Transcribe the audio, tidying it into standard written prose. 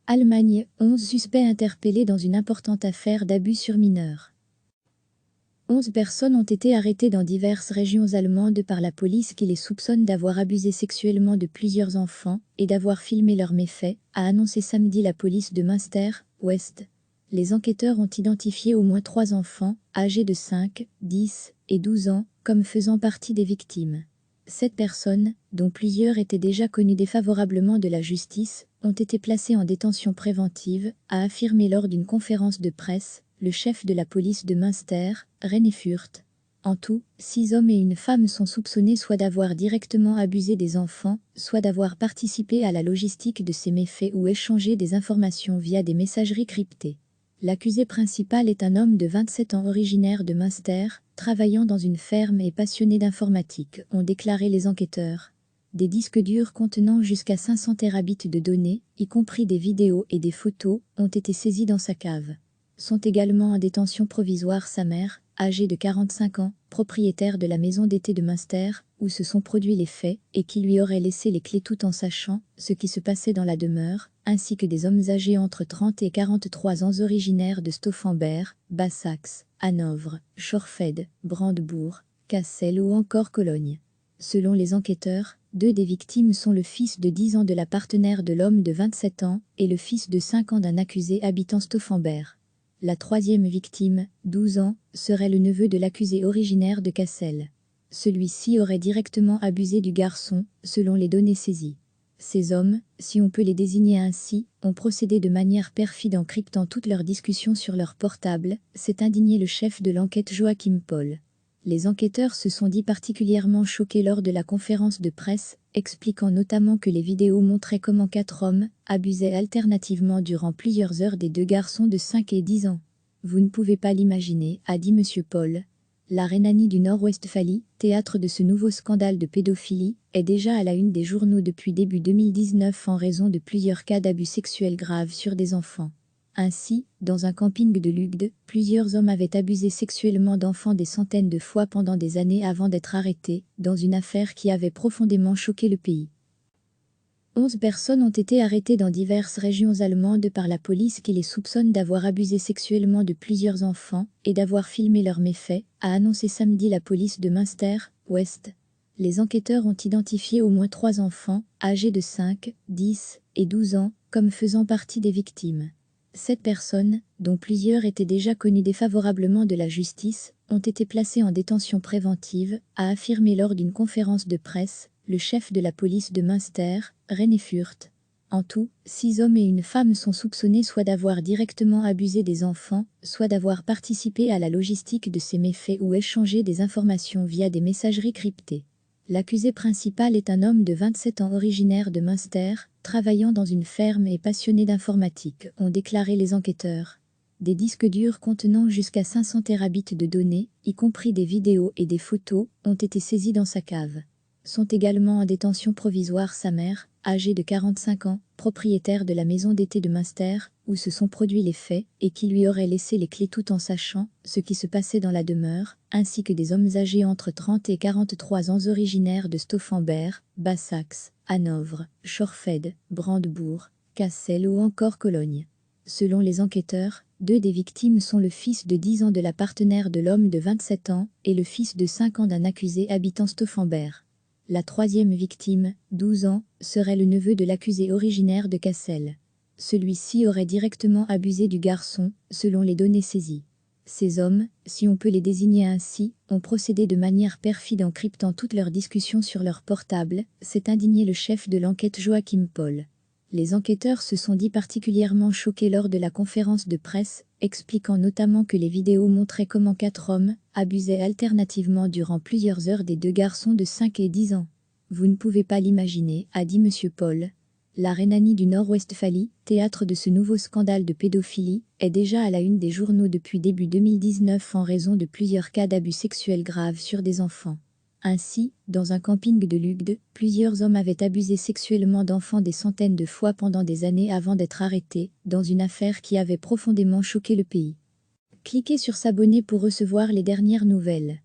Allemagne, 11 suspects interpellés dans une importante affaire d'abus sur mineurs. 11 personnes ont été arrêtées dans diverses régions allemandes par la police qui les soupçonne d'avoir abusé sexuellement de plusieurs enfants et d'avoir filmé leurs méfaits, a annoncé samedi la police de Münster, Ouest. Les enquêteurs ont identifié au moins 3 enfants, âgés de 5, 10 et 12 ans, comme faisant partie des victimes. 7 personnes, dont plusieurs étaient déjà connues défavorablement de la justice, ont été placées en détention préventive, a affirmé lors d'une conférence de presse le chef de la police de Münster, René Fürth. En tout, 6 hommes et une femme sont soupçonnés soit d'avoir directement abusé des enfants, soit d'avoir participé à la logistique de ces méfaits ou échangé des informations via des messageries cryptées. L'accusé principal est un homme de 27 ans originaire de Münster, travaillant dans une ferme et passionné d'informatique, ont déclaré les enquêteurs. Des disques durs contenant jusqu'à 500 terabits de données, y compris des vidéos et des photos, ont été saisis dans sa cave. Sont également en détention provisoire sa mère, âgée de 45 ans, propriétaire de la maison d'été de Münster, où se sont produits les faits, et qui lui aurait laissé les clés tout en sachant ce qui se passait dans la demeure, ainsi que des hommes âgés entre 30 et 43 ans originaires de Stauffenberg, Bas-Saxe, Hanovre, Schorfeld, Brandebourg, Cassel ou encore Cologne. Selon les enquêteurs, 2 des victimes sont le fils de 10 ans de la partenaire de l'homme de 27 ans et le fils de 5 ans d'un accusé habitant Stauffenberg. La 3e victime, 12 ans, serait le neveu de l'accusé originaire de Cassel. Celui-ci aurait directement abusé du garçon, selon les données saisies. Ces hommes, si on peut les désigner ainsi, ont procédé de manière perfide en cryptant toutes leurs discussions sur leur portable, s'est indigné le chef de l'enquête Joachim Paul. Les enquêteurs se sont dit particulièrement choqués lors de la conférence de presse, expliquant notamment que les vidéos montraient comment 4 hommes abusaient alternativement durant plusieurs heures des 2 garçons de 5 et 10 ans. Vous ne pouvez pas l'imaginer, a dit M. Paul. La Rhénanie du Nord-Westphalie, théâtre de ce nouveau scandale de pédophilie, est déjà à la une des journaux depuis début 2019 en raison de plusieurs cas d'abus sexuels graves sur des enfants. Ainsi, dans un camping de Lugde, plusieurs hommes avaient abusé sexuellement d'enfants des centaines de fois pendant des années avant d'être arrêtés, dans une affaire qui avait profondément choqué le pays. 11 personnes ont été arrêtées dans diverses régions allemandes par la police qui les soupçonne d'avoir abusé sexuellement de plusieurs enfants et d'avoir filmé leurs méfaits, a annoncé samedi la police de Münster, Ouest. Les enquêteurs ont identifié au moins 3 enfants, âgés de 5, 10 et 12 ans, comme faisant partie des victimes. 7 personnes, dont plusieurs étaient déjà connues défavorablement de la justice, ont été placées en détention préventive, a affirmé lors d'une conférence de presse le chef de la police de Münster, René Fürth. En tout, 6 hommes et une femme sont soupçonnés soit d'avoir directement abusé des enfants, soit d'avoir participé à la logistique de ces méfaits ou échangé des informations via des messageries cryptées. L'accusé principal est un homme de 27 ans originaire de Münster, travaillant dans une ferme et passionné d'informatique, ont déclaré les enquêteurs. Des disques durs contenant jusqu'à 500 terabits de données, y compris des vidéos et des photos, ont été saisis dans sa cave. Sont également en détention provisoire sa mère, âgée de 45 ans, propriétaire de la maison d'été de Münster, où se sont produits les faits, et qui lui aurait laissé les clés tout en sachant ce qui se passait dans la demeure, ainsi que des hommes âgés entre 30 et 43 ans originaires de Stauffenberg, Bas-Saxe, Hanovre, Schorfeld, Brandebourg, Cassel ou encore Cologne. Selon les enquêteurs, 2 des victimes sont le fils de 10 ans de la partenaire de l'homme de 27 ans et le fils de 5 ans d'un accusé habitant Stauffenberg. La 3e victime, 12 ans, serait le neveu de l'accusé originaire de Cassel. Celui-ci aurait directement abusé du garçon, selon les données saisies. Ces hommes, si on peut les désigner ainsi, ont procédé de manière perfide en cryptant toutes leurs discussions sur leur portable, s'est indigné le chef de l'enquête Joachim Paul. Les enquêteurs se sont dit particulièrement choqués lors de la conférence de presse, expliquant notamment que les vidéos montraient comment 4 hommes abusaient alternativement durant plusieurs heures des 2 garçons de 5 et 10 ans. Vous ne pouvez pas l'imaginer, a dit M. Paul. La Rhénanie du Nord-Westphalie, théâtre de ce nouveau scandale de pédophilie, est déjà à la une des journaux depuis début 2019 en raison de plusieurs cas d'abus sexuels graves sur des enfants. Ainsi, dans un camping de Lugde, plusieurs hommes avaient abusé sexuellement d'enfants des centaines de fois pendant des années avant d'être arrêtés, dans une affaire qui avait profondément choqué le pays. Cliquez sur s'abonner pour recevoir les dernières nouvelles.